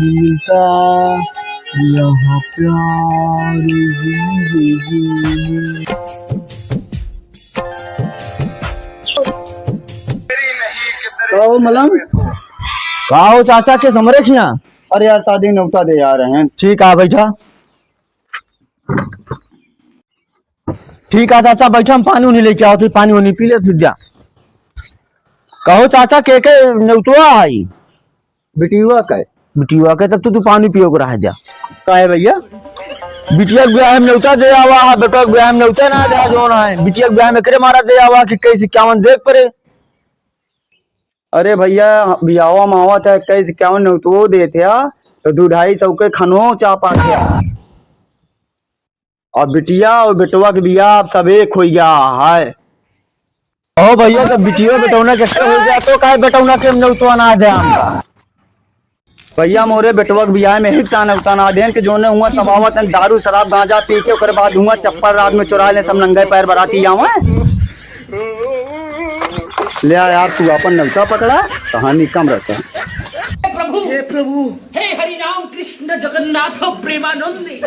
नहीं मिलता यहाँ प्यार जिंदगी में। कहो मलंग, कहो चाचा के समरे खिया। अरे यार शादी में न्योता दे आ रहे हैं। ठीक है बैठा। ठीक है चाचा बैठा, हम पानी उनी लेके आओ, तो पानी उनी पी ले फिर जा। कहो चाचा के न्योतवा आई बिटिया का है। बिटिया के, तब तो तू पानी पियो को रह जा। का है भैया? बिटिया के ब्याह में न्योता दे आवा है, बेटा के ब्याह में न्योता ना दे जोना है। बिटिया के ब्याह में करे मारा दे आवा कि कैसे क्या देख पड़े। अरे भैया बियावा मावा था 21-51 न्योतो दे थे तो 2-250 के खनो चापा थे। और बिटिया और बेटवा के बियाह अब सब एक हो गया है। ओ भैया जब बिटिया बेटौना के हो गया तो काहे बेटौना के न्योतवा ना दे हमका। भैया मोरे बेटवा के बियाह में ही उताना देन के जोने हुआ समावत दारू शराब गांजा पी के ओकर बाद हुआ चप्पल रात में चुरा ले सब नंगे पैर बराती आवे। ले आ यार तू अपन नवसा पकड़ा, कहानी कम रहता है। हे प्रभु हे हरि राम कृष्ण जगन्नाथ प्रेमानंदी।